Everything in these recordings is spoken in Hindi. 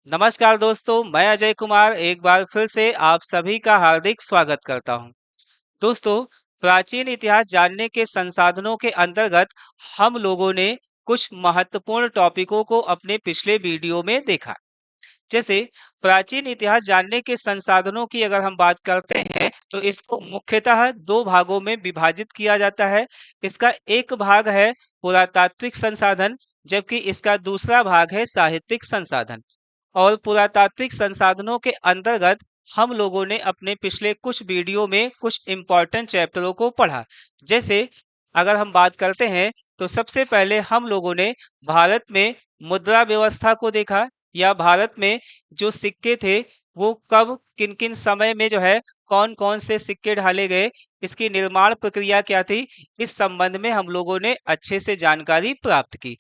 नमस्कार दोस्तों, मैं अजय कुमार एक बार फिर से आप सभी का हार्दिक स्वागत करता हूं। दोस्तों, प्राचीन इतिहास जानने के संसाधनों के अंतर्गत हम लोगों ने कुछ महत्वपूर्ण टॉपिकों को अपने पिछले वीडियो में देखा। जैसे प्राचीन इतिहास जानने के संसाधनों की अगर हम बात करते हैं तो इसको मुख्यतः दो भागों में विभाजित किया जाता है। इसका एक भाग है पुरातात्विक संसाधन, जबकि इसका दूसरा भाग है साहित्यिक संसाधन। और पुरातात्विक संसाधनों के अंतर्गत हम लोगों ने अपने पिछले कुछ वीडियो में कुछ इम्पोर्टेंट चैप्टरों को पढ़ा। जैसे अगर हम बात करते हैं तो सबसे पहले हम लोगों ने भारत में मुद्रा व्यवस्था को देखा, या भारत में जो सिक्के थे वो कब किन किन समय में जो है कौन कौन से सिक्के ढाले गए, इसकी निर्माण प्रक्रिया क्या थी, इस संबंध में हम लोगों ने अच्छे से जानकारी प्राप्त की।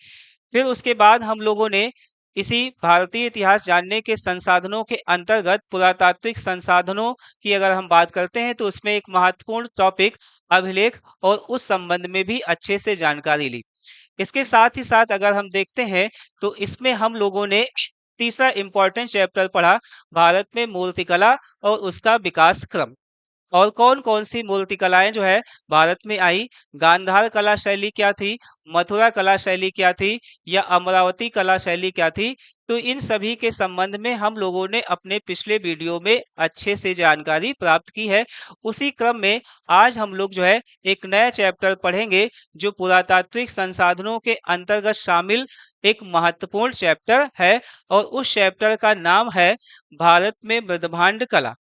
फिर उसके बाद हम लोगों ने इसी भारतीय इतिहास जानने के संसाधनों के अंतर्गत पुरातात्विक संसाधनों की अगर हम बात करते हैं तो उसमें एक महत्वपूर्ण टॉपिक अभिलेख और उस संबंध में भी अच्छे से जानकारी ली। इसके साथ ही साथ अगर हम देखते हैं तो इसमें हम लोगों ने तीसरा इम्पोर्टेंट चैप्टर पढ़ा, भारत में मूर्तिकला और उसका विकास क्रम। और कौन-कौन सी मूर्तिकलाएँ जो है भारत में आई, गांधार कला शैली क्या थी, मथुरा कला शैली क्या थी, या अमरावती कला शैली क्या थी। तो इन सभी के संबंध में हम लोगों ने अपने पिछले वीडियो में अच्छे से जानकारी प्राप्त की है। उसी क्रम में आज हम लोग जो है एक नया चैप्टर पढ़ेंगे जो पुरातात्विक संसाधनों के अंतर्गत शामिल एक महत्वपूर्ण चैप्टर है, और उस चैप्टर का नाम है भारत में मृदभांड कला।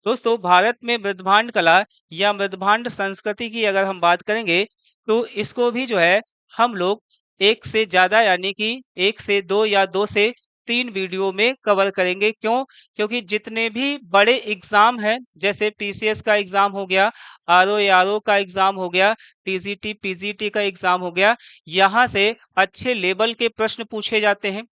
दोस्तों, भारत में मृदभांड कला या मृदभांड संस्कृति की अगर हम बात करेंगे तो इसको भी जो है हम लोग एक से ज्यादा यानी कि एक से दो या दो से तीन वीडियो में कवर करेंगे। क्यों? क्योंकि जितने भी बड़े एग्जाम हैं, जैसे पीसीएस का एग्जाम हो गया, आरओ का एग्जाम हो गया, टीजीटी पीजीटी का एग्जाम हो गया, यहाँ से अच्छे लेवल के प्रश्न पूछे जाते हैं।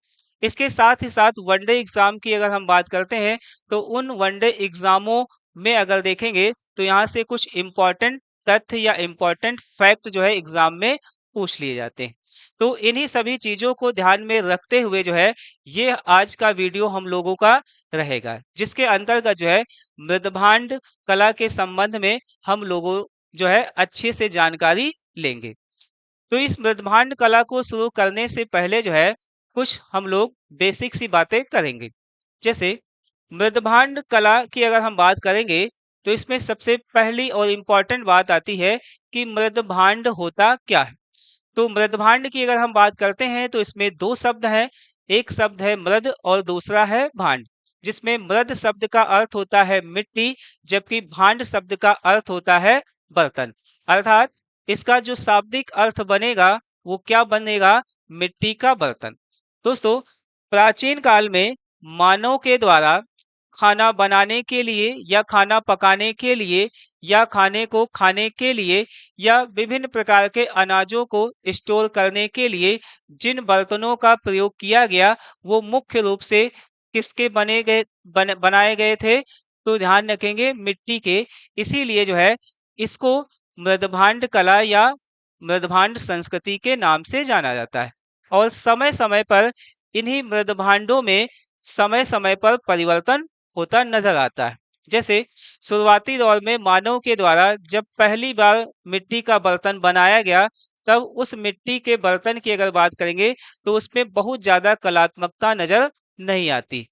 इसके साथ ही साथ वनडे एग्जाम की अगर हम बात करते हैं तो उन वनडे एग्जामों में अगर देखेंगे तो यहाँ से कुछ इम्पोर्टेंट तथ्य या इम्पोर्टेंट फैक्ट जो है एग्जाम में पूछ लिए जाते हैं। तो इन्हीं सभी चीजों को ध्यान में रखते हुए जो है ये आज का वीडियो हम लोगों का रहेगा, जिसके अंतर्गत जो है मृदभांड कला के संबंध में हम लोगों जो है अच्छे से जानकारी लेंगे। तो इस मृदभांड कला को शुरू करने से पहले जो है कुछ हम लोग बेसिक सी बातें करेंगे। जैसे मृदभांड कला की अगर हम बात करेंगे तो इसमें सबसे पहली और इम्पोर्टेंट बात आती है कि मृदभांड होता क्या है। तो मृदभांड की अगर हम बात करते हैं तो इसमें दो शब्द हैं, एक शब्द है मृद और दूसरा है भांड। जिसमें मृद शब्द का अर्थ होता है मिट्टी, जबकि भांड शब्द का अर्थ होता है बर्तन। अर्थात इसका जो शाब्दिक अर्थ बनेगा वो क्या बनेगा? मिट्टी का बर्तन। दोस्तों, प्राचीन काल में मानव के द्वारा खाना बनाने के लिए या खाना पकाने के लिए या खाने को खाने के लिए या विभिन्न प्रकार के अनाजों को स्टोर करने के लिए जिन बर्तनों का प्रयोग किया गया वो मुख्य रूप से किसके बनाए गए थे? तो ध्यान रखेंगे मिट्टी के। इसीलिए जो है इसको मृदभांड कला या मृदभांड संस्कृति के नाम से जाना जाता है। और समय समय पर इन्हीं मृदभांडों में समय समय पर परिवर्तन होता नजर आता है। जैसे शुरुआती दौर में मानव के द्वारा जब पहली बार मिट्टी का बर्तन बनाया गया तब उस मिट्टी के बर्तन की अगर बात करेंगे तो उसमें बहुत ज्यादा कलात्मकता नजर नहीं आती।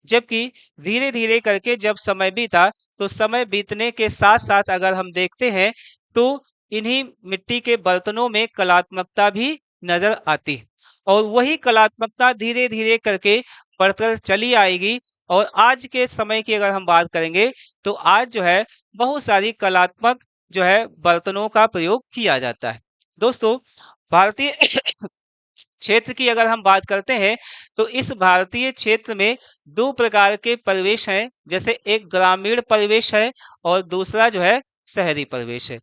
जबकि धीरे धीरे करके जब समय बीता तो समय बीतने के साथ साथ अगर हम देखते हैं तो इन्हीं मिट्टी के बर्तनों में कलात्मकता भी नजर आती, और वही कलात्मकता धीरे धीरे करके बढ़कर चली आएगी। और आज के समय की अगर हम बात करेंगे तो आज जो है बहुत सारी कलात्मक जो है बर्तनों का प्रयोग किया जाता है। दोस्तों, भारतीय क्षेत्र की अगर हम बात करते हैं तो इस भारतीय क्षेत्र में दो प्रकार के परिवेश हैं। जैसे एक ग्रामीण परिवेश है और दूसरा जो है शहरी परिवेश है।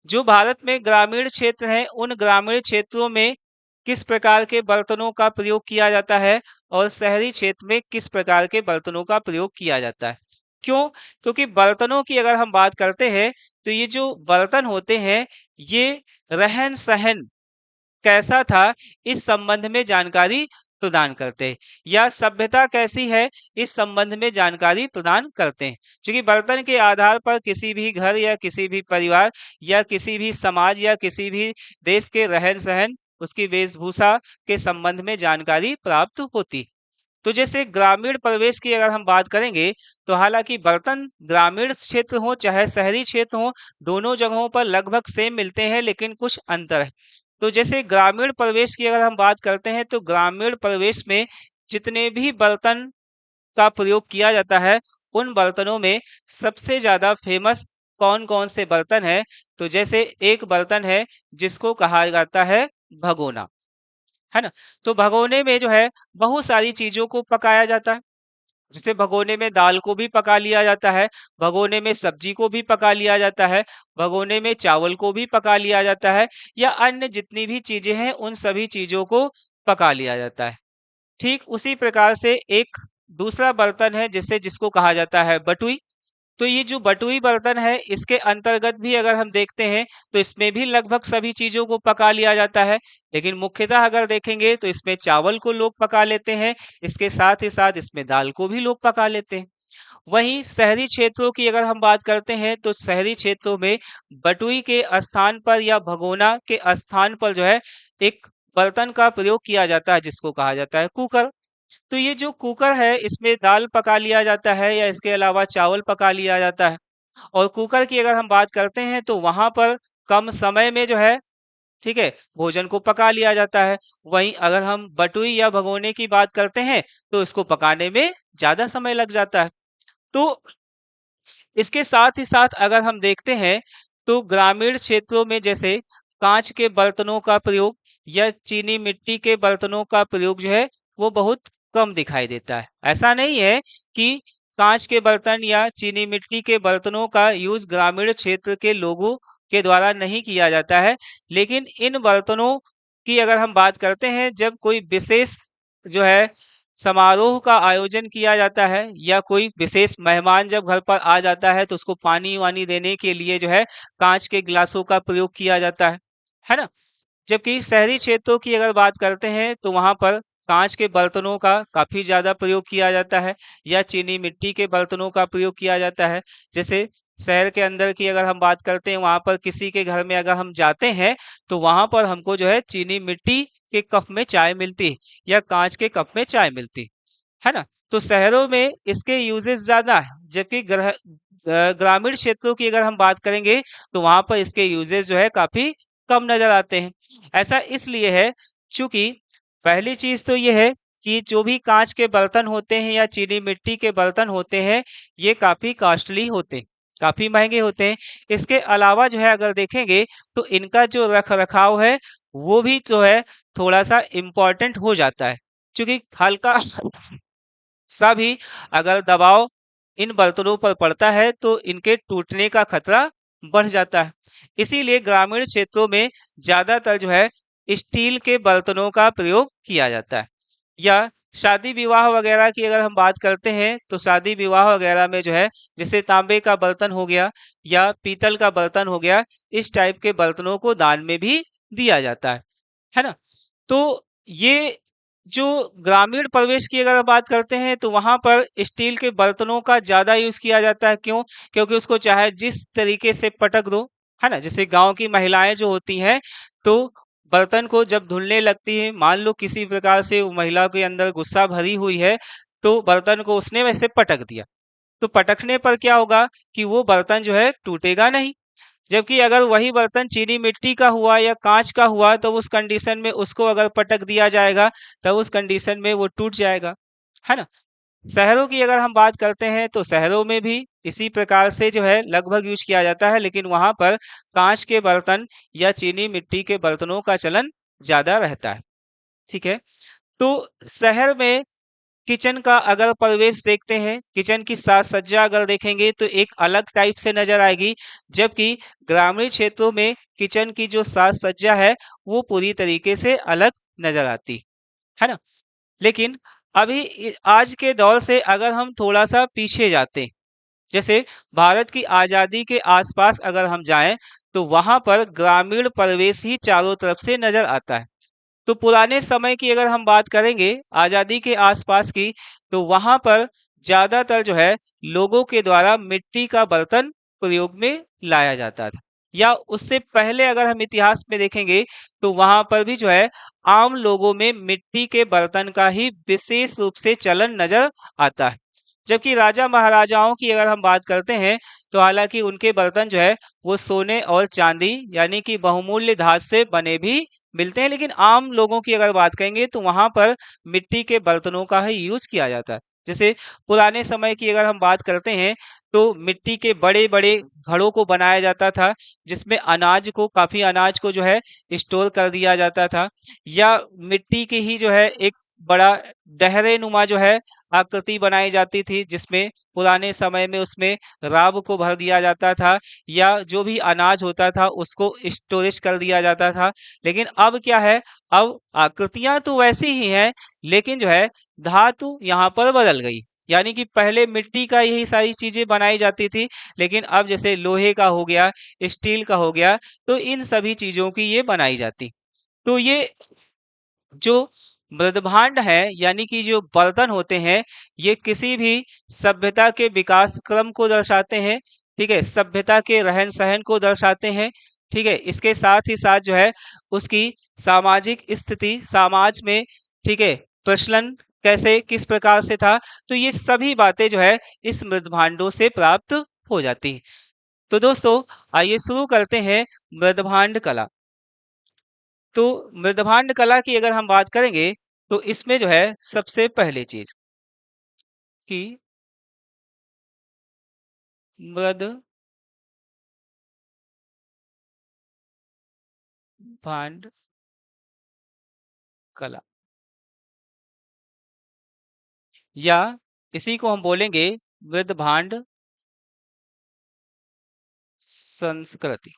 जो भारत में ग्रामीण क्षेत्र है उन ग्रामीण क्षेत्रों में किस प्रकार के बर्तनों का प्रयोग किया जाता है और शहरी क्षेत्र में किस प्रकार के बर्तनों का प्रयोग किया जाता है। क्यों? क्योंकि बर्तनों की अगर हम बात करते हैं तो ये जो बर्तन होते हैं ये रहन सहन कैसा था इस संबंध में जानकारी प्रदान करते हैं, या सभ्यता कैसी है इस संबंध में जानकारी प्रदान करते हैं। क्योंकि बर्तन के आधार पर किसी भी घर या किसी भी परिवार या किसी भी समाज या किसी भी देश के रहन सहन, उसकी वेशभूषा के संबंध में जानकारी प्राप्त होती। तो जैसे ग्रामीण परिवेश की अगर हम बात करेंगे, तो हालांकि बर्तन ग्रामीण क्षेत्र हो चाहे शहरी क्षेत्र हो, दोनों जगहों पर लगभग सेम मिलते हैं, लेकिन कुछ अंतर है। तो जैसे ग्रामीण परिवेश की अगर हम बात करते हैं, तो ग्रामीण परिवेश में जितने भी बर्तन का प्रयोग किया जाता है, उन बर्तनों में सबसे ज्यादा फेमस कौन कौन से बर्तन है? तो जैसे एक बर्तन है जिसको कहा जाता है भगोना, है ना। तो भगोने में जो है बहुत सारी चीजों को पकाया जाता है। जैसे भगोने में दाल को भी पका लिया जाता है, भगोने में सब्जी को भी पका लिया जाता है, भगोने में चावल को भी पका लिया जाता है, या अन्य जितनी भी चीजें हैं उन सभी चीजों को पका लिया जाता है। ठीक उसी प्रकार से एक दूसरा बर्तन है जिसको कहा जाता है बटुई। तो ये जो बटुई बर्तन है, इसके अंतर्गत भी अगर हम देखते हैं, तो इसमें भी लगभग सभी चीजों को पका लिया जाता है। लेकिन मुख्यतः अगर देखेंगे तो इसमें चावल को लोग पका लेते हैं, इसके साथ ही साथ इसमें दाल को भी लोग पका लेते हैं। वहीं शहरी क्षेत्रों की अगर हम बात करते हैं, तो शहरी क्षेत्रों में बटुई के स्थान पर या भगोना के स्थान पर जो है एक बर्तन का प्रयोग किया जाता है जिसको कहा जाता है कुकर। तो ये जो कुकर है, इसमें दाल पका लिया जाता है या इसके अलावा चावल पका लिया जाता है। और कुकर की अगर हम बात करते हैं, तो वहां पर कम समय में जो है, ठीक है, भोजन को पका लिया जाता है। वहीं अगर हम बटुई या भगोने की बात करते हैं, तो इसको पकाने में ज्यादा समय लग जाता है। तो इसके साथ ही साथ अगर हम देखते हैं, तो ग्रामीण क्षेत्रों में जैसे कांच के बर्तनों का प्रयोग या चीनी मिट्टी के बर्तनों का प्रयोग जो है वो बहुत कम दिखाई देता है। ऐसा नहीं है कि कांच के बर्तन या चीनी मिट्टी के बर्तनों का यूज ग्रामीण क्षेत्र के लोगों के द्वारा नहीं किया जाता है, लेकिन इन बर्तनों की अगर हम बात करते हैं, जब कोई विशेष जो है समारोह का आयोजन किया जाता है या कोई विशेष मेहमान जब घर पर आ जाता है, तो उसको पानी वानी देने के लिए जो है कांच के गिलासों का प्रयोग किया जाता है ना। जबकि शहरी क्षेत्रों की अगर बात करते हैं, तो वहां पर कांच के बर्तनों का काफी ज्यादा प्रयोग किया जाता है या चीनी मिट्टी के बर्तनों का प्रयोग किया जाता है। जैसे शहर के अंदर की अगर हम बात करते हैं, वहां पर किसी के घर में अगर हम जाते हैं, तो वहां पर हमको जो है चीनी मिट्टी के कप में चाय मिलती है या कांच के कप में चाय मिलती है ना। तो शहरों में इसके यूजेस ज्यादा है, जबकि ग्रामीण क्षेत्रों की अगर हम बात करेंगे, तो वहां पर इसके यूजेस जो है काफी कम नजर आते हैं। ऐसा इसलिए है क्योंकि पहली चीज तो ये है कि जो भी कांच के बर्तन होते हैं या चीनी मिट्टी के बर्तन होते हैं, ये काफी कॉस्टली होते हैं, काफी महंगे होते हैं। इसके अलावा जो है अगर देखेंगे, तो इनका जो रख रखाव है वो भी जो है थोड़ा सा इम्पोर्टेंट हो जाता है, क्योंकि हल्का सा भी अगर दबाव इन बर्तनों पर पड़ता है, तो इनके टूटने का खतरा बढ़ जाता है। इसीलिए ग्रामीण क्षेत्रों में ज्यादातर जो है स्टील के बर्तनों का प्रयोग किया जाता है। या शादी विवाह वगैरह की अगर हम बात करते हैं, तो शादी विवाह वगैरह में जो है जैसे तांबे का बर्तन हो गया या पीतल का बर्तन हो गया, इस टाइप के बर्तनों को दान में भी दिया जाता है ना। तो ये जो ग्रामीण परिवेश की अगर बात करते हैं, तो वहां पर स्टील के बर्तनों का ज्यादा यूज किया जाता है। क्यों? क्योंकि उसको चाहे जिस तरीके से पटक दो, है ना। जैसे गांव की महिलाएं जो होती हैं, तो बर्तन को जब धुलने लगती है, मान लो किसी प्रकार से वो महिला के अंदर गुस्सा भरी हुई है, तो बर्तन को उसने वैसे पटक दिया, तो पटकने पर क्या होगा कि वो बर्तन जो है टूटेगा नहीं। जबकि अगर वही बर्तन चीनी मिट्टी का हुआ या कांच का हुआ, तो उस कंडीशन में उसको अगर पटक दिया जाएगा, तब उस कंडीशन में वो टूट जाएगा, है ना। शहरों की अगर हम बात करते हैं, तो शहरों में भी इसी प्रकार से जो है लगभग यूज किया जाता है, लेकिन वहां पर कांच के बर्तन या चीनी मिट्टी के बर्तनों का चलन ज्यादा रहता है। ठीक है। तो शहर में किचन का अगर परिवेश देखते हैं, किचन की साज सज्जा अगर देखेंगे, तो एक अलग टाइप से नजर आएगी। जबकि ग्रामीण क्षेत्रों में किचन की जो साज सज्जा है, वो पूरी तरीके से अलग नजर आती है ना। लेकिन अभी आज के दौर से अगर हम थोड़ा सा पीछे जाते हैं, जैसे भारत की आजादी के आसपास अगर हम जाएं, तो वहां पर ग्रामीण परिवेश ही चारों तरफ से नजर आता है। तो पुराने समय की अगर हम बात करेंगे आजादी के आसपास की, तो वहां पर ज्यादातर जो है लोगों के द्वारा मिट्टी का बर्तन प्रयोग में लाया जाता था। या उससे पहले अगर हम इतिहास में देखेंगे तो वहां पर भी जो है आम लोगों में मिट्टी के बर्तन का ही विशेष रूप से चलन नजर आता है। जबकि राजा महाराजाओं की अगर हम बात करते हैं तो हालांकि उनके बर्तन जो है वो सोने और चांदी यानी कि बहुमूल्य धातु से बने भी मिलते हैं, लेकिन आम लोगों की अगर बात करेंगे तो वहां पर मिट्टी के बर्तनों का ही यूज किया जाता है। जैसे पुराने समय की अगर हम बात करते हैं तो मिट्टी के बड़े बड़े घड़ों को बनाया जाता था, जिसमें अनाज को काफी अनाज को जो है स्टोर कर दिया जाता था। या मिट्टी की ही जो है एक बड़ा डहरे नुमा जो है आकृति बनाई जाती थी, जिसमें पुराने समय में उसमें राब को भर दिया जाता था या जो भी अनाज होता था उसको स्टोरेज कर दिया जाता था। लेकिन अब क्या है, अब आकृतियां तो वैसी ही हैं, लेकिन जो है धातु यहाँ पर बदल गई। यानी कि पहले मिट्टी का यही सारी चीजें बनाई जाती थी, लेकिन अब जैसे लोहे का हो गया, स्टील का हो गया, तो इन सभी चीजों की ये बनाई जाती। तो ये जो मृदभांड है यानी कि जो बर्तन होते हैं, ये किसी भी सभ्यता के विकास क्रम को दर्शाते हैं। ठीक है, सभ्यता के रहन सहन को दर्शाते हैं। ठीक है, इसके साथ ही साथ जो है उसकी सामाजिक स्थिति समाज में, ठीक है, प्रचलन कैसे किस प्रकार से था, तो ये सभी बातें जो है इस मृदभांडों से प्राप्त हो जाती हैं। तो दोस्तों, आइए शुरू करते हैं मृदभांड कला। तो मृदभांड कला की अगर हम बात करेंगे तो इसमें जो है सबसे पहली चीज कि मृद भांड कला, या इसी को हम बोलेंगे मृद भांड संस्कृति।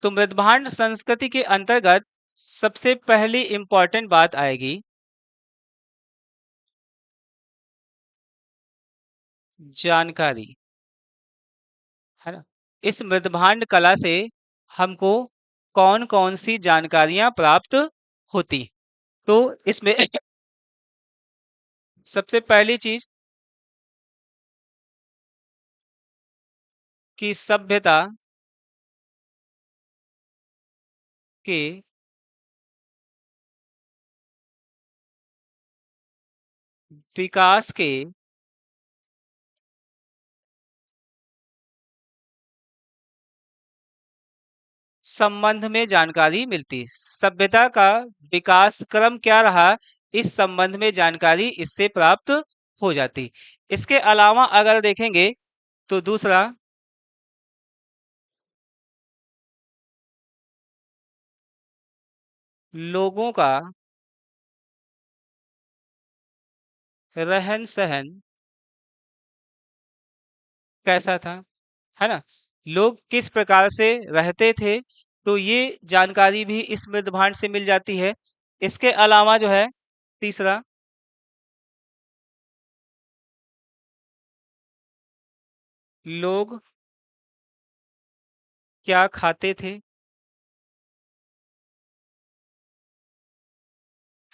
तो मृदभांड संस्कृति के अंतर्गत सबसे पहली इंपॉर्टेंट बात आएगी जानकारी, है ना। इस मृदभांड कला से हमको कौन कौन सी जानकारियां प्राप्त होती, तो इसमें सबसे पहली चीज कि सभ्यता के विकास के संबंध में जानकारी मिलती। सभ्यता का विकास क्रम क्या रहा, इस संबंध में जानकारी इससे प्राप्त हो जाती। इसके अलावा अगर देखेंगे तो दूसरा, लोगों का रहन सहन कैसा था, है ना, लोग किस प्रकार से रहते थे, तो ये जानकारी भी इस मृदभांड से मिल जाती है। इसके अलावा जो है तीसरा, लोग क्या खाते थे,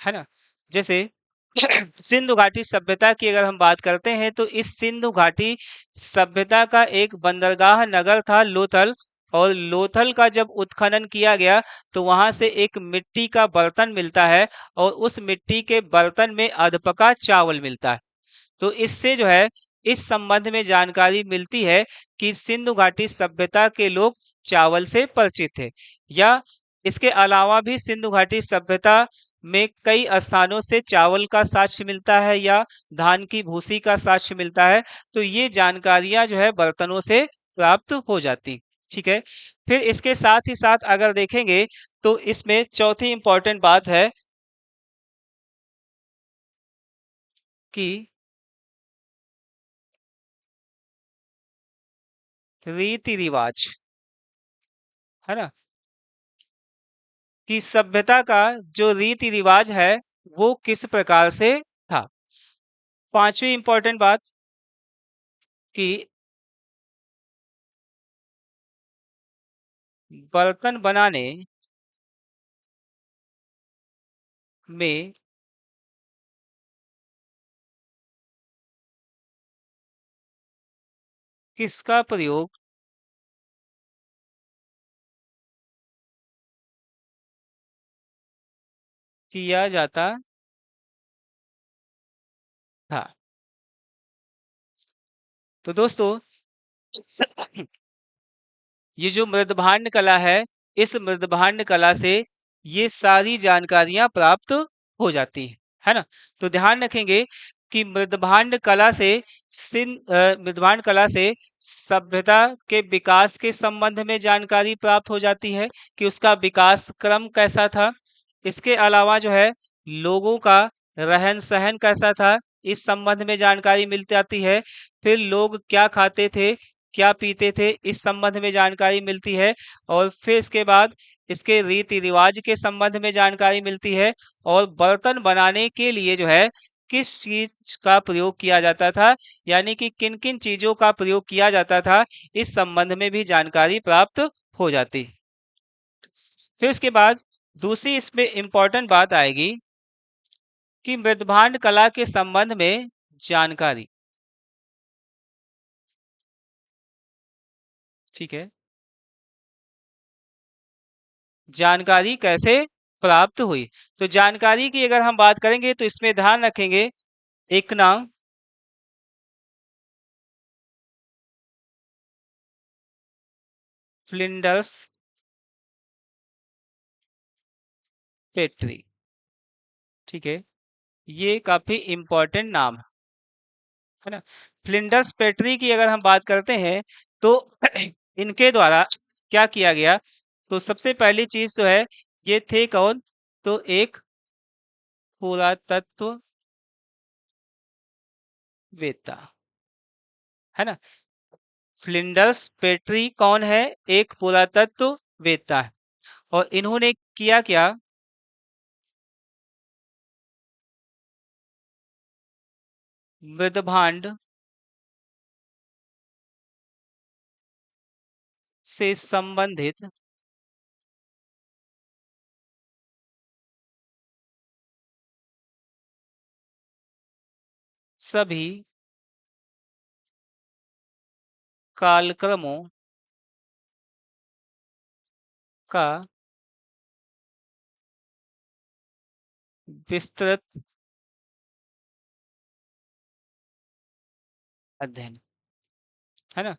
है ना। जैसे सिंधु घाटी सभ्यता की अगर हम बात करते हैं तो इस सिंधु घाटी सभ्यता का एक बंदरगाह नगर था लोथल। और लोथल का जब उत्खनन किया गया तो वहां से एक मिट्टी का बर्तन मिलता है, और उस मिट्टी के बर्तन में अधपका चावल मिलता है। तो इससे जो है इस संबंध में जानकारी मिलती है कि सिंधु घाटी सभ्यता के लोग चावल से परिचित थे। या इसके अलावा भी सिंधु घाटी सभ्यता में कई स्थानों से चावल का साक्ष्य मिलता है या धान की भूसी का साक्ष्य मिलता है। तो ये जानकारियां जो है बर्तनों से प्राप्त हो जाती। ठीक है, फिर इसके साथ ही साथ अगर देखेंगे तो इसमें चौथी इंपॉर्टेंट बात है कि रीति रिवाज, है ना, कि सभ्यता का जो रीति रिवाज है वो किस प्रकार से था। पांचवी इंपॉर्टेंट बात कि बर्तन बनाने में किसका प्रयोग किया जाता था? तो दोस्तों, ये जो मृदभांड कला है, इस मृदभांड कला से ये सारी जानकारियां प्राप्त हो जाती है ना? तो ध्यान रखेंगे कि मृदभांड कला से मृदभांड कला से सभ्यता के विकास के संबंध में जानकारी प्राप्त हो जाती है कि उसका विकास क्रम कैसा था। इसके अलावा जो है, लोगों का रहन सहन कैसा था, इस संबंध में जानकारी मिल जाती है। फिर लोग क्या खाते थे, क्या पीते थे, इस संबंध में जानकारी मिलती है। और फिर इसके बाद इसके रीति रिवाज के संबंध में जानकारी मिलती है। और बर्तन बनाने के लिए जो है, किस चीज का प्रयोग किया जाता था, यानी कि किन किन चीजों का प्रयोग किया जाता था, इस संबंध में भी जानकारी प्राप्त हो जाती। फिर उसके बाद दूसरी इसमें इंपॉर्टेंट बात आएगी कि मृदभांड कला के संबंध में जानकारी। ठीक है, जानकारी कैसे प्राप्त हुई? तो जानकारी की अगर हम बात करेंगे तो इसमें ध्यान रखेंगे, एक नाम फ्लिंडर्स पेट्री। ठीक है, ये काफी इंपॉर्टेंट नाम है ना? फ्लिंडर्स पेट्री की अगर हम बात करते हैं तो इनके द्वारा क्या किया गया? तो सबसे पहली चीज तो है, ये थे कौन? तो एक पुरातत्व वेत्ता, है ना? फ्लिंडर्स पेट्री कौन है? एक पुरातत्व वेत्ता है। और इन्होंने किया क्या? मृदभांड से संबंधित सभी कालक्रमों का विस्तृत अध्ययन, है ना?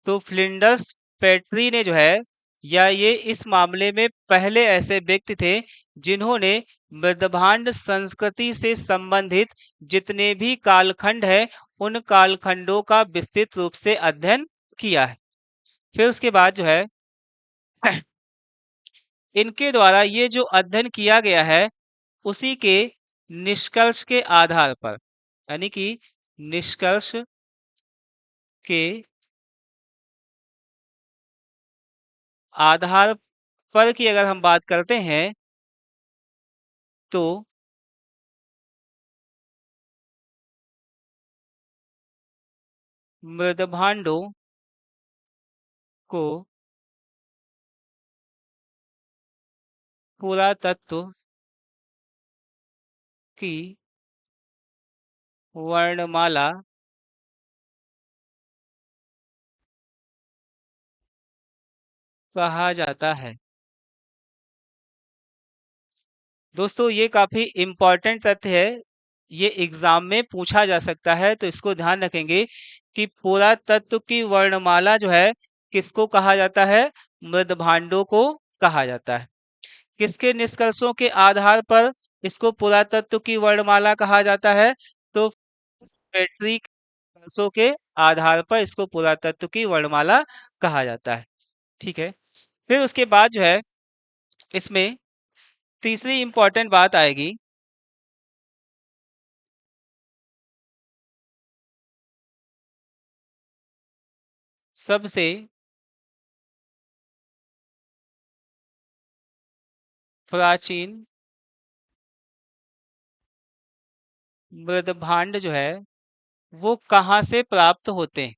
तो फ्लिंडर्स पेट्री ने जो है, या ये इस मामले में पहले ऐसे व्यक्ति थे जिन्होंने मृदभांड संस्कृति से संबंधित जितने भी कालखंड है, उन कालखंडों का विस्तृत रूप से अध्ययन किया है। फिर उसके बाद जो है, इनके द्वारा ये जो अध्ययन किया गया है, उसी के निष्कर्ष के आधार पर, यानी कि निष्कर्ष के आधार पर की अगर हम बात करते हैं तो मृदभांडों को पुरातत्व की वर्णमाला कहा जाता है। दोस्तों, ये काफी इम्पोर्टेंट तथ्य है, ये एग्जाम में पूछा जा सकता है, तो इसको ध्यान रखेंगे कि पुरातत्व की वर्णमाला जो है, किसको कहा जाता है? मृदभांडों को कहा जाता है। किसके निष्कर्षों के आधार पर इसको पुरातत्व की वर्णमाला कहा जाता है? तो पेट्री के निष्कर्षों के आधार पर इसको पुरातत्व की वर्णमाला कहा जाता है। ठीक है, फिर उसके बाद जो है, इसमें तीसरी इंपॉर्टेंट बात आएगी, सबसे प्राचीन मृदभांड जो है, वो कहाँ से प्राप्त होते हैं,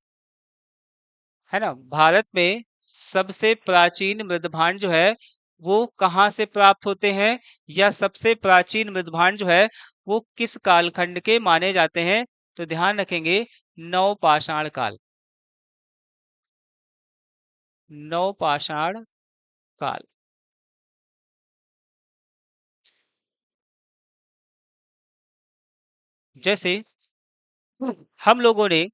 है ना? भारत में सबसे प्राचीन मृदभांड जो है वो कहाँ से प्राप्त होते हैं, या सबसे प्राचीन मृदभांड जो है वो किस कालखंड के माने जाते हैं? तो ध्यान रखेंगे, नवपाषाण काल। नवपाषाण काल। जैसे हम लोगों ने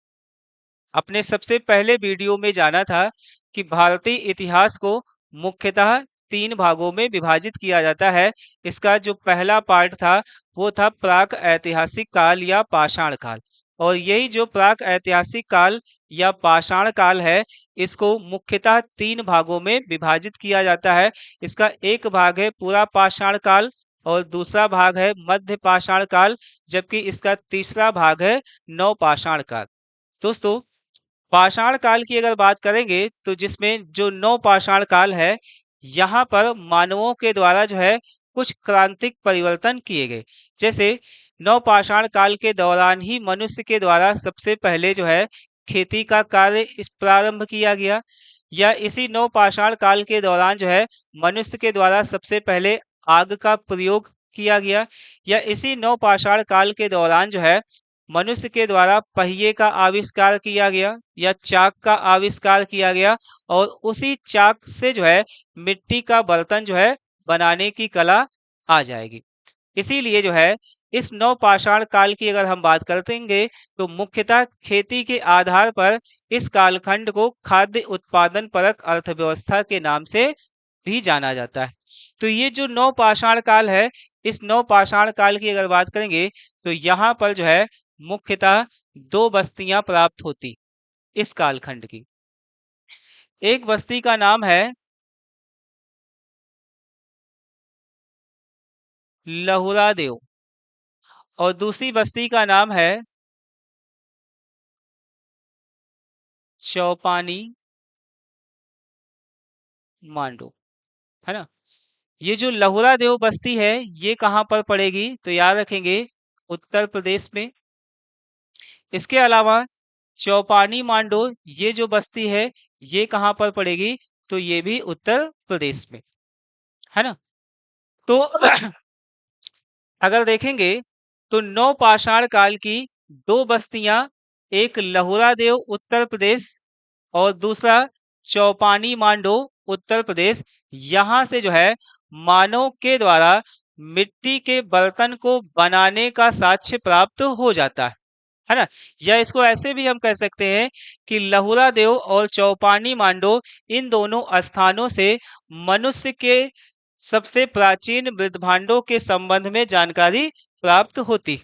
अपने सबसे पहले वीडियो में जाना था कि भारतीय इतिहास को मुख्यतः तीन भागों में विभाजित किया जाता है। इसका जो पहला पार्ट था वो था प्राक ऐतिहासिक काल या पाषाण काल। और यही जो प्राक ऐतिहासिक काल या पाषाण काल है, इसको मुख्यतः तीन भागों में विभाजित किया जाता है। इसका एक भाग है पूरा पाषाण काल, और दूसरा भाग है मध्य पाषाण काल, जबकि इसका तीसरा भाग है नवपाषाण काल। दोस्तों, पाषाण काल की अगर बात करेंगे तो जिसमें जो नवपाषाण काल है, यहाँ पर मानवों के द्वारा जो है कुछ क्रांतिक परिवर्तन किए गए। जैसे नवपाषाण काल के दौरान ही मनुष्य के द्वारा सबसे पहले जो है खेती का कार्य इस प्रारंभ किया गया, या इसी नवपाषाण काल के दौरान जो है मनुष्य के द्वारा सबसे पहले आग का प्रयोग किया गया, या इसी नवपाषाण काल के दौरान जो है मनुष्य के द्वारा पहिए का आविष्कार किया गया, या चाक का आविष्कार किया गया, और उसी चाक से जो है मिट्टी का बर्तन जो है बनाने की कला आ जाएगी। इसीलिए जो है इस नवपाषाण काल की अगर हम बात करेंगे तो मुख्यतः खेती के आधार पर इस कालखंड को खाद्य उत्पादन परक अर्थव्यवस्था के नाम से भी जाना जाता है। तो ये जो नवपाषाण काल है, इस नवपाषाण काल की अगर बात करेंगे तो यहाँ पर जो है मुख्यतः दो बस्तियां प्राप्त होती इस कालखंड की। एक बस्ती का नाम है लहुरा देव, और दूसरी बस्ती का नाम है चौपानी मांडो, है ना। ये जो लहुरा देव बस्ती है ये कहाँ पर पड़ेगी? तो याद रखेंगे, उत्तर प्रदेश में। इसके अलावा चौपानी मांडो ये जो बस्ती है ये कहाँ पर पड़ेगी? तो ये भी उत्तर प्रदेश में, है ना। तो अगर देखेंगे तो नवपाषाण काल की दो बस्तियां, एक लहुरा देव उत्तर प्रदेश और दूसरा चौपानी मांडो उत्तर प्रदेश, यहाँ से जो है मानव के द्वारा मिट्टी के बर्तन को बनाने का साक्ष्य प्राप्त हो जाता है ना। या इसको ऐसे भी हम कह सकते हैं कि लहुरा देव और चौपानी मांडो, इन दोनों स्थानों से मनुष्य के सबसे प्राचीन मृदभांडों के संबंध में जानकारी प्राप्त होती।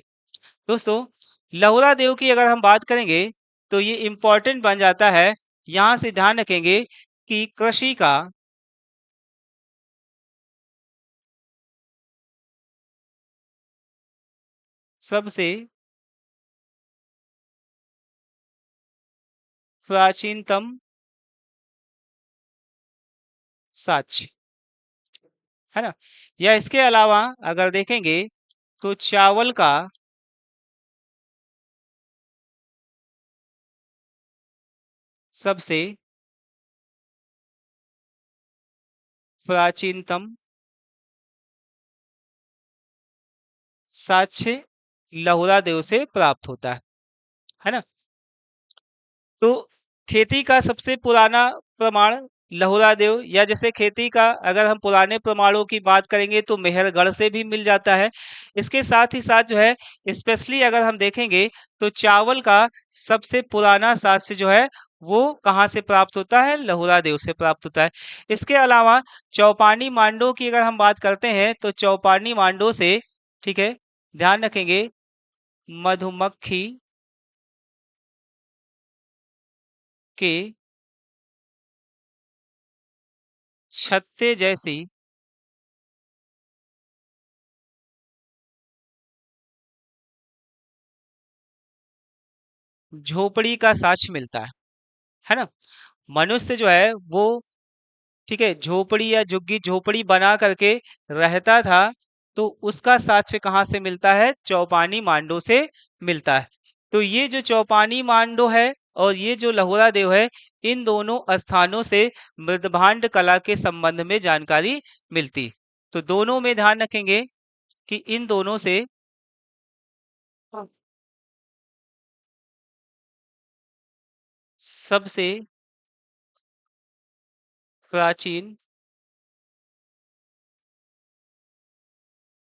दोस्तों, लहुरा देव की अगर हम बात करेंगे तो ये इंपॉर्टेंट बन जाता है। यहाँ से ध्यान रखेंगे कि कृषि का सबसे प्राचीनतम साक्ष्य, है ना। या इसके अलावा अगर देखेंगे तो चावल का सबसे प्राचीनतम साक्ष्य लहुरा देव से प्राप्त होता है ना। तो खेती का सबसे पुराना प्रमाण लहुरा देव, या जैसे खेती का अगर हम पुराने प्रमाणों की बात करेंगे तो मेहरगढ़ से भी मिल जाता है। इसके साथ ही साथ जो है स्पेशली अगर हम देखेंगे तो चावल का सबसे पुराना साक्ष्य जो है वो कहाँ से प्राप्त होता है? लहुरा देव से प्राप्त होता है। इसके अलावा चौपानी मांडो की अगर हम बात करते हैं तो चौपानी मांडो से, ठीक है, ध्यान रखेंगे, मधुमक्खी के छत्ते जैसी झोपड़ी का साक्ष्य मिलता है ना। मनुष्य जो है वो, ठीक है, झोपड़ी या झुग्गी झोपड़ी बना करके रहता था, तो उसका साक्ष्य कहाँ से मिलता है? चौपानी मांडो से मिलता है। तो ये जो चौपानी मांडो है और ये जो लहुरा देव है, इन दोनों स्थानों से मृदभांड कला के संबंध में जानकारी मिलती। तो दोनों में ध्यान रखेंगे कि इन दोनों से सबसे प्राचीन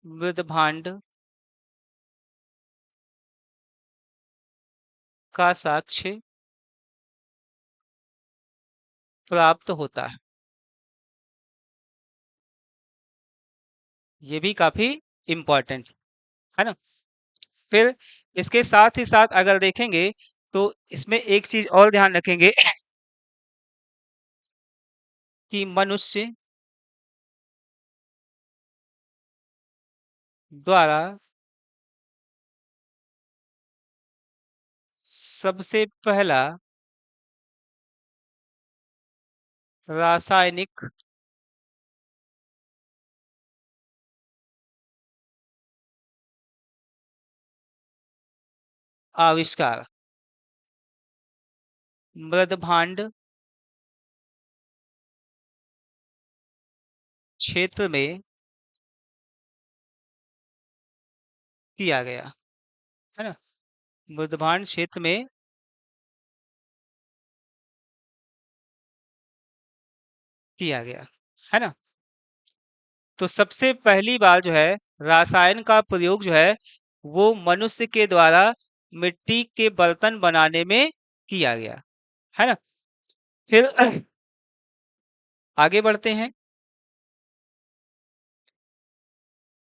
मृदभांड का साक्ष्य प्राप्त होता है। ये भी काफी इम्पोर्टेंट है ना। फिर इसके साथ ही साथ अगर देखेंगे तो इसमें एक चीज और ध्यान रखेंगे कि मनुष्य द्वारा सबसे पहला रासायनिक आविष्कार मृदभांड क्षेत्र में किया गया है ना। मृदभांड क्षेत्र में किया गया है ना। तो सबसे पहली बार जो है रासायन का प्रयोग जो है वो मनुष्य के द्वारा मिट्टी के बर्तन बनाने में किया गया है ना। फिर आगे बढ़ते हैं।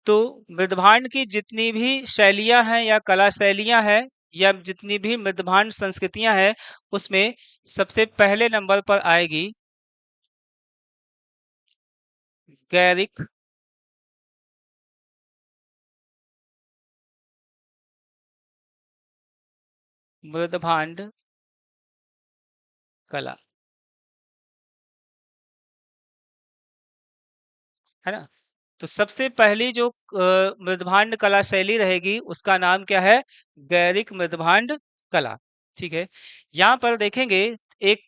तो मृदभांड की जितनी भी शैलियां हैं या कला शैलियां हैं या जितनी भी मृदभांड संस्कृतियां हैं उसमें सबसे पहले नंबर पर आएगी गैरिक मृदभांड कला है ना। तो सबसे पहली जो मृदभांड कला शैली रहेगी उसका नाम क्या है, गैरिक मृदभांड कला। ठीक है, यहाँ पर देखेंगे एक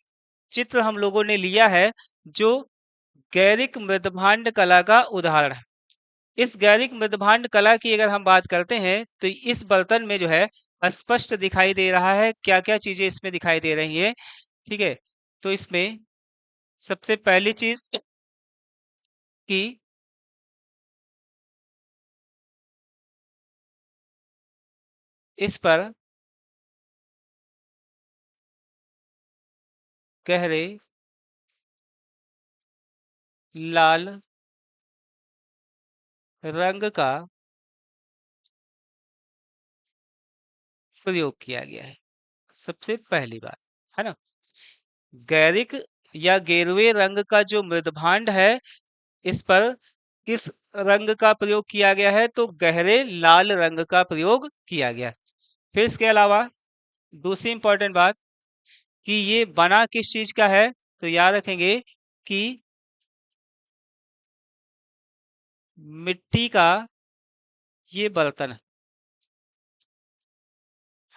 चित्र हम लोगों ने लिया है जो गैरिक मृदभांड कला का उदाहरण है। इस गैरिक मृदभांड कला की अगर हम बात करते हैं तो इस बर्तन में जो है स्पष्ट दिखाई दे रहा है क्या क्या चीजें इसमें दिखाई दे रही है। ठीक है, तो इसमें सबसे पहली चीज कि इस पर गहरे लाल रंग का प्रयोग किया गया है। सबसे पहली बात है ना, गैरिक या गेरुए रंग का जो मृदभांड है इस पर किस रंग का प्रयोग किया गया है, तो गहरे लाल रंग का प्रयोग किया गया है। फिर इसके अलावा दूसरी इंपॉर्टेंट बात कि ये बना किस चीज का है, तो याद रखेंगे कि मिट्टी का ये बर्तन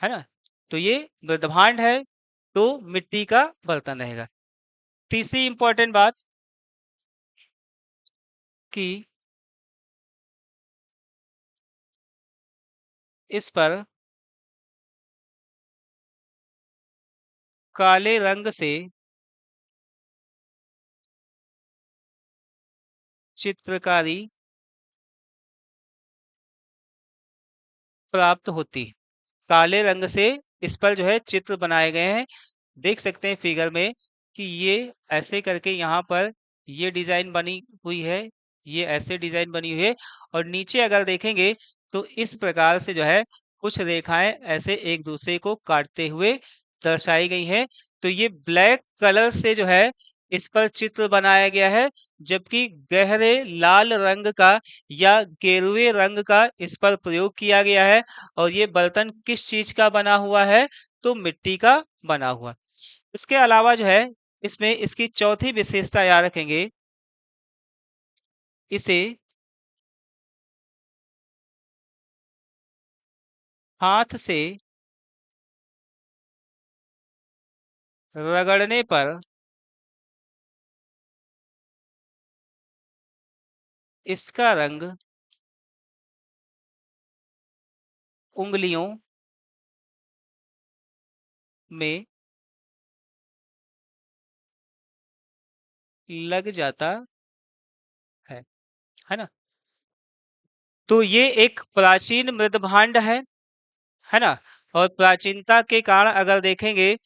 है ना। तो ये मृदभांड है तो मिट्टी का बर्तन रहेगा। तीसरी इंपॉर्टेंट बात कि इस पर काले रंग से चित्रकारी प्राप्त होती। काले रंग से इस पर जो है चित्र बनाए गए हैं। देख सकते हैं फिगर में कि ये ऐसे करके यहाँ पर ये डिजाइन बनी हुई है, ये ऐसे डिजाइन बनी हुई है और नीचे अगर देखेंगे तो इस प्रकार से जो है कुछ रेखाएं ऐसे एक दूसरे को काटते हुए दर्शाई गई हैं। तो ये ब्लैक कलर से जो है इस पर चित्र बनाया गया है, जबकि गहरे लाल रंग का या गेरुए रंग का इस पर प्रयोग किया गया है। और ये बर्तन किस चीज का बना हुआ है, तो मिट्टी का बना हुआ। इसके अलावा जो है इसमें इसकी चौथी विशेषता याद रखेंगे, इसे हाथ से रगड़ने पर इसका रंग उंगलियों में लग जाता है ना। तो ये एक प्राचीन मृदभांड है ना। और प्राचीनता के कारण अगर देखेंगे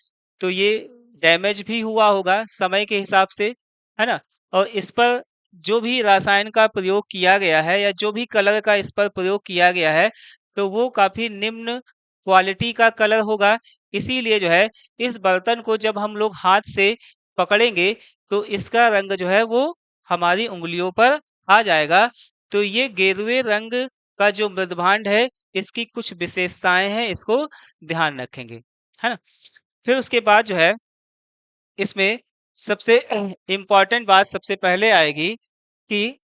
तो ये डैमेज भी हुआ होगा समय के हिसाब से, है ना। और इस पर जो भी रसायन का प्रयोग किया गया है या जो भी कलर का इस पर प्रयोग किया गया है तो वो काफी निम्न क्वालिटी का कलर होगा। इसीलिए जो है इस बर्तन को जब हम लोग हाथ से पकड़ेंगे तो इसका रंग जो है वो हमारी उंगलियों पर आ जाएगा। तो ये गेरुए रंग का जो मृदभांड है इसकी कुछ विशेषताएं हैं, इसको ध्यान रखेंगे, है ना। फिर उसके बाद जो है इसमें सबसे इम्पोर्टेंट बात सबसे पहले आएगी कि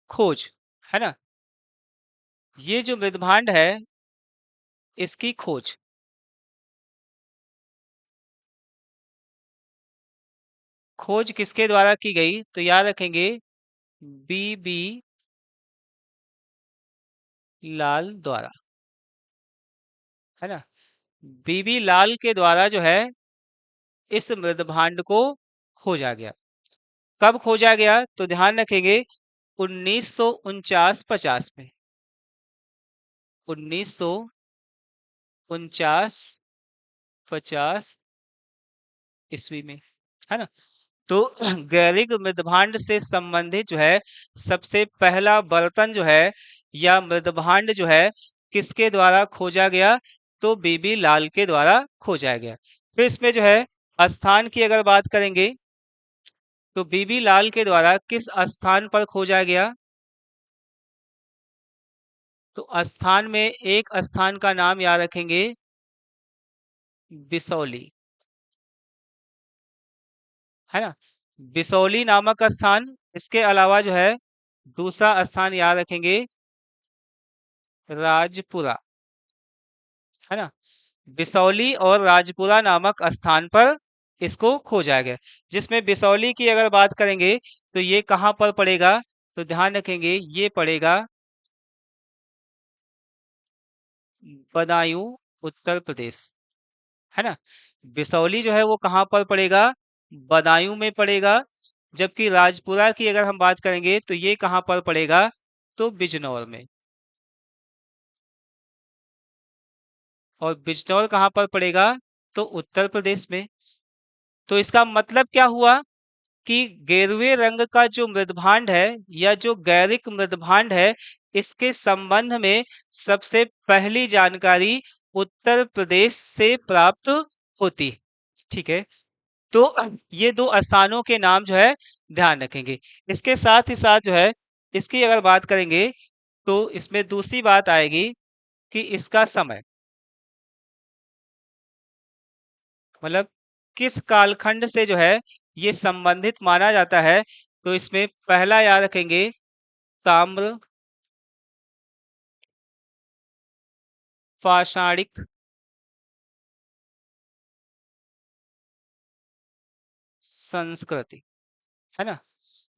खोज, है ना। ये जो मृदभांड है इसकी खोज खोज किसके द्वारा की गई तो याद रखेंगे बीबी लाल द्वारा, है ना। बीबी लाल के द्वारा जो है इस मृदभांड को खोजा गया। कब खोजा गया तो ध्यान रखेंगे 1949-50 में, 1949-50 ईस्वी में, है ना। तो गैरिक मृदभांड से संबंधित जो है सबसे पहला बर्तन जो है या मृदभांड जो है किसके द्वारा खोजा गया तो बीबी लाल के द्वारा खोजा गया। फिर इसमें जो है स्थान की अगर बात करेंगे तो बीबी लाल के द्वारा किस स्थान पर खोजा गया तो स्थान में एक स्थान का नाम याद रखेंगे बिसौली, है ना। बिसौली नामक स्थान, इसके अलावा जो है दूसरा स्थान याद रखेंगे राजपुरा, है ना। बिसौली और राजपुरा नामक स्थान पर इसको खोजा गया। जिसमें बिसौली की अगर बात करेंगे तो ये कहाँ पर पड़ेगा तो ध्यान रखेंगे ये पड़ेगा बदायूं उत्तर प्रदेश, है ना। बिसौली जो है वो कहाँ पर पड़ेगा बदायूं में पड़ेगा। जबकि राजपुरा की अगर हम बात करेंगे तो ये कहाँ पर पड़ेगा तो बिजनौर में। और बिजनौर कहाँ पर पड़ेगा तो उत्तर प्रदेश में। तो इसका मतलब क्या हुआ कि गेरुए रंग का जो मृदभांड है या जो गैरिक मृदभांड है इसके संबंध में सबसे पहली जानकारी उत्तर प्रदेश से प्राप्त होती, ठीक है। तो ये दो स्थानों के नाम जो है ध्यान रखेंगे। इसके साथ ही साथ जो है इसकी अगर बात करेंगे तो इसमें दूसरी बात आएगी कि इसका समय, मतलब किस कालखंड से जो है ये संबंधित माना जाता है तो इसमें पहला याद रखेंगे ताम्र पाषाणिक संस्कृति, है ना।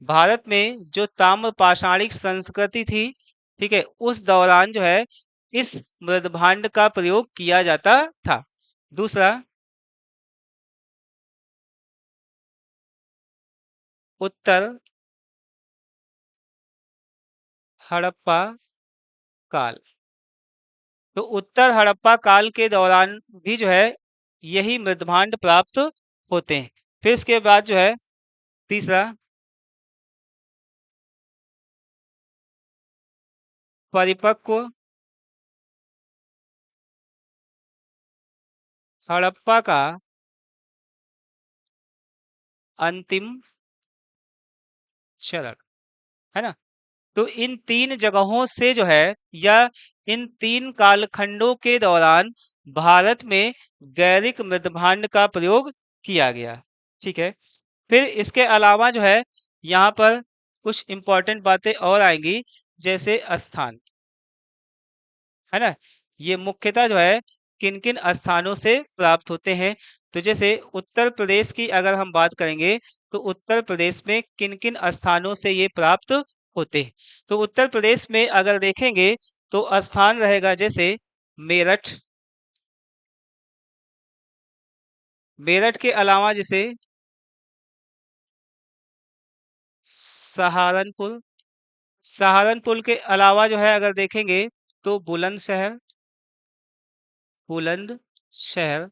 भारत में जो ताम्र पाषाणिक संस्कृति थी, ठीक है, उस दौरान जो है इस मृदभांड का प्रयोग किया जाता था। दूसरा उत्तर हड़प्पा काल, तो उत्तर हड़प्पा काल के दौरान भी जो है यही मृदभांड प्राप्त होते हैं। फिर उसके बाद जो है तीसरा परिपक्व हड़प्पा का अंतिम चरण, है ना। तो इन तीन जगहों से जो है या इन तीन कालखंडों के दौरान भारत में गैरिक मृदभांड का प्रयोग किया गया, ठीक है। फिर इसके अलावा जो है यहाँ पर कुछ इंपॉर्टेंट बातें और आएंगी जैसे स्थान, है ना। ये मुख्यतः जो है किन किन स्थानों से प्राप्त होते हैं। तो जैसे उत्तर प्रदेश की अगर हम बात करेंगे तो उत्तर प्रदेश में किन किन स्थानों से ये प्राप्त होते हैं। तो उत्तर प्रदेश में अगर देखेंगे तो स्थान रहेगा जैसे मेरठ। मेरठ के अलावा जैसे सहारनपुर। सहारनपुर के अलावा जो है अगर देखेंगे तो बुलंदशहर। बुलंदशहर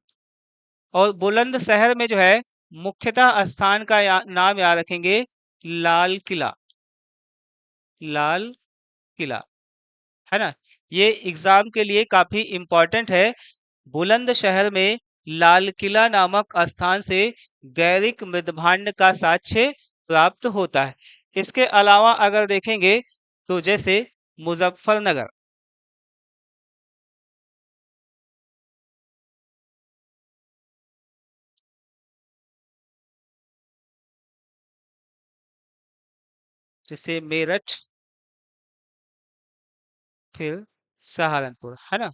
और बुलंदशहर में जो है मुख्यतः स्थान का नाम याद रखेंगे, लाल किला। लाल किला, है ना। ये एग्जाम के लिए काफी इंपॉर्टेंट है। बुलंदशहर में लाल किला नामक स्थान से गैरिक मृदभांड का साक्ष्य प्राप्त होता है। इसके अलावा अगर देखेंगे तो जैसे मुजफ्फरनगर। जैसे मेरठ, फिर सहारनपुर, है ना।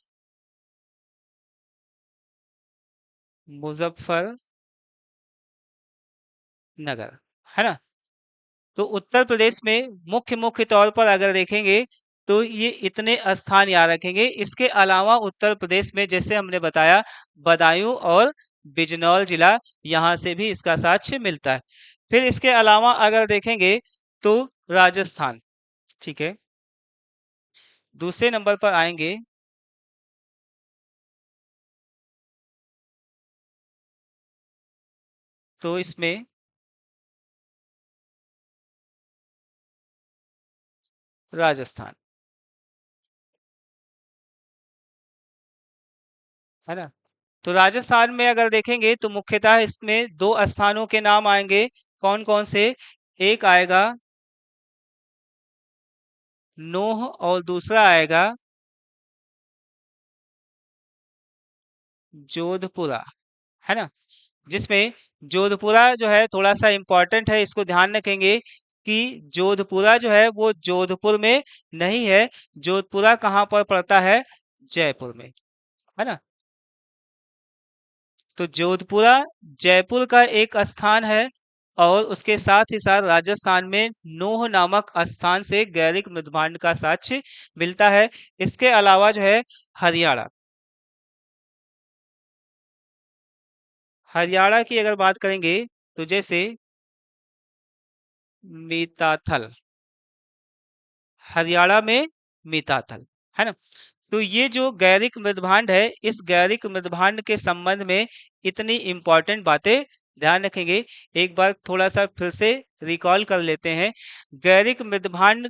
मुजफ्फरनगर, है ना। तो उत्तर प्रदेश में मुख्य मुख्य तौर पर अगर देखेंगे तो ये इतने स्थान याद रखेंगे। इसके अलावा उत्तर प्रदेश में जैसे हमने बताया बदायूं और बिजनौर जिला, यहाँ से भी इसका साक्ष्य मिलता है। फिर इसके अलावा अगर देखेंगे तो राजस्थान, ठीक है। दूसरे नंबर पर आएंगे तो इसमें राजस्थान, है ना। तो राजस्थान में अगर देखेंगे तो मुख्यतः इसमें दो स्थानों के नाम आएंगे। कौन कौन से? एक आएगा नोह और दूसरा आएगा जोधपुरा, है ना। जिसमें जोधपुरा जो है थोड़ा सा इंपॉर्टेंट है, इसको ध्यान रखेंगे कि जोधपुरा जो है वो जोधपुर में नहीं है। जोधपुरा कहाँ पर पड़ता है? जयपुर में, है ना। तो जोधपुरा जयपुर का एक स्थान है और उसके साथ ही साथ राजस्थान में नोह नामक स्थान से गैरिक मृदभांड का साक्ष्य मिलता है। इसके अलावा जो है हरियाणा। हरियाणा की अगर बात करेंगे तो जैसे मीताथल, हरियाणा में मीताथल, है ना। तो ये जो गैरिक मृदभांड है, इस गैरिक मृदभांड के संबंध में इतनी इंपॉर्टेंट बातें ध्यान रखेंगे। एक बार थोड़ा सा फिर से रिकॉल कर लेते हैं। गैरिक मृदभांड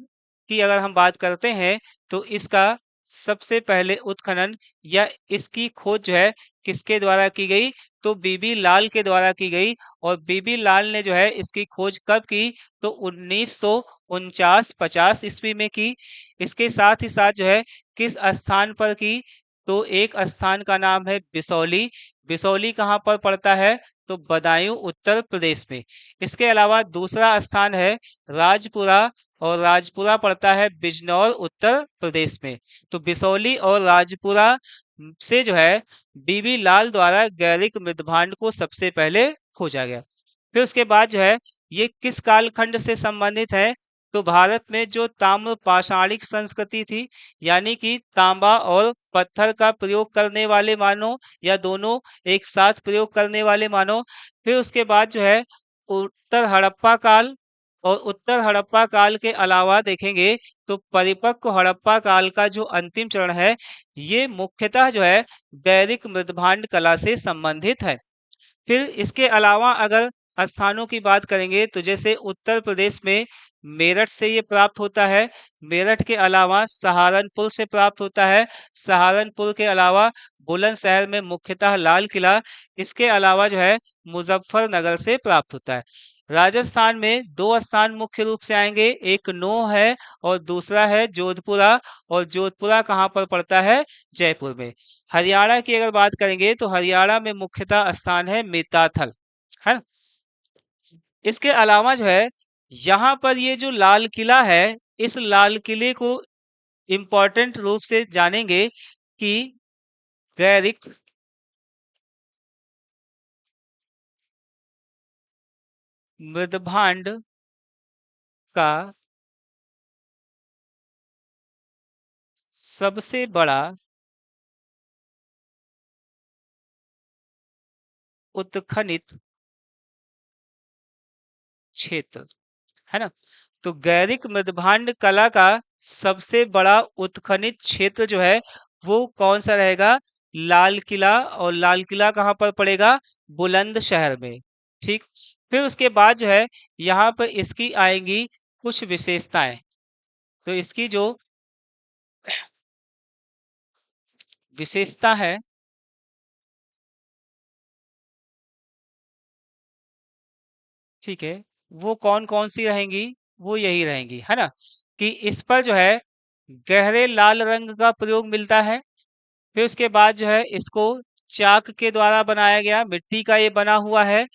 की अगर हम बात करते हैं तो इसका सबसे पहले उत्खनन या इसकी खोज जो है किसके द्वारा की गई? तो बीबी लाल के द्वारा की गई। और बीबी लाल ने जो है इसकी खोज कब की? तो 1949-50 ईस्वी में की। इसके साथ ही साथ जो है किस स्थान पर की? तो एक स्थान का नाम है बिसौली। बिसौली कहाँ पर पड़ता है? तो बदायूं उत्तर प्रदेश में। इसके अलावा दूसरा स्थान है राजपुरा और राजपुरा पड़ता है बिजनौर उत्तर प्रदेश में। तो बिसौली और राजपुरा से जो है बीबी लाल द्वारा गैरिक मृदभांड को सबसे पहले खोजा गया। फिर उसके बाद जो है ये किस कालखंड से संबंधित है? तो भारत में जो ताम्र पाषाणिक संस्कृति थी, यानी कि तांबा और पत्थर का प्रयोग करने वाले मानव या दोनों एक साथ प्रयोग करने वाले मानव। फिर उसके बाद जो है उत्तर हड़प्पा काल, और उत्तर हड़प्पा काल के अलावा देखेंगे तो परिपक्व हड़प्पा काल का जो अंतिम चरण है, ये मुख्यतः जो है गैरिक मृदभांड कला से संबंधित है। फिर इसके अलावा अगर स्थानों की बात करेंगे तो जैसे उत्तर प्रदेश में मेरठ से ये प्राप्त होता है। मेरठ के अलावा सहारनपुर से प्राप्त होता है। सहारनपुर के अलावा बुलंदशहर में मुख्यतः लाल किला। इसके अलावा जो है मुजफ्फरनगर से प्राप्त होता है। राजस्थान में दो स्थान मुख्य रूप से आएंगे, एक नोह है और दूसरा है जोधपुरा। और जोधपुरा कहाँ पर पड़ता है? जयपुर में। हरियाणा की अगर बात करेंगे तो हरियाणा में मुख्यतः स्थान है मीताथल, है। इसके अलावा जो है यहाँ पर ये जो लाल किला है, इस लाल किले को इम्पोर्टेंट रूप से जानेंगे कि गैरिक मृदभांड का सबसे बड़ा उत्खनित क्षेत्र है ना। तो गैरिक मृदभांड कला का सबसे बड़ा उत्खनित क्षेत्र जो है वो कौन सा रहेगा? लाल किला। और लाल किला कहाँ पर पड़ेगा? बुलंदशहर में। ठीक। फिर उसके बाद जो है यहाँ पर इसकी आएंगी कुछ विशेषताएं। तो इसकी जो विशेषता है, ठीक है, वो कौन कौन सी रहेंगी? वो यही रहेंगी, है ना, कि इस पर जो है गहरे लाल रंग का प्रयोग मिलता है। फिर उसके बाद जो है इसको चाक के द्वारा बनाया गया, मिट्टी का ये बना हुआ है।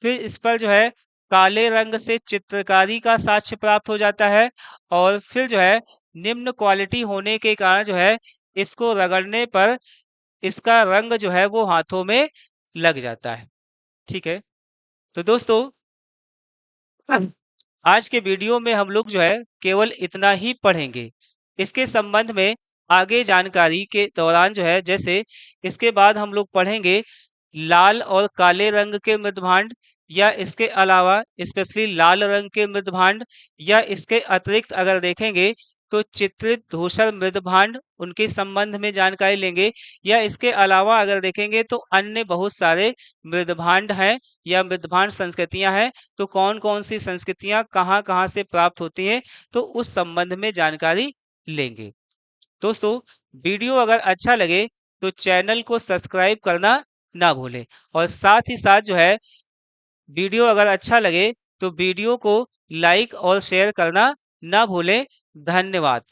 फिर इस पर जो है काले रंग से चित्रकारी का साक्ष्य प्राप्त हो जाता है। और फिर जो है निम्न क्वालिटी होने के कारण जो है इसको रगड़ने पर इसका रंग जो है वो हाथों में लग जाता है। ठीक है। तो दोस्तों, आज के वीडियो में हम लोग जो है केवल इतना ही पढ़ेंगे। इसके संबंध में आगे जानकारी के दौरान जो है, जैसे इसके बाद हम लोग पढ़ेंगे लाल और काले रंग के मृदभांड, या इसके अलावा स्पेशली लाल रंग के मृदभांड, या इसके अतिरिक्त अगर देखेंगे तो चित्रित धूसर मृदभांड, उनके संबंध में जानकारी लेंगे। या इसके अलावा अगर देखेंगे तो अन्य बहुत सारे मृदभांड हैं या मृदभांड संस्कृतियां हैं। तो कौन कौन सी संस्कृतियां कहाँ कहाँ से प्राप्त होती हैं, तो उस संबंध में जानकारी लेंगे। दोस्तों, वीडियो अगर अच्छा लगे तो चैनल को सब्सक्राइब करना ना भूलें। और साथ ही साथ जो है वीडियो अगर अच्छा लगे तो वीडियो को लाइक और शेयर करना ना भूलें। धन्यवाद।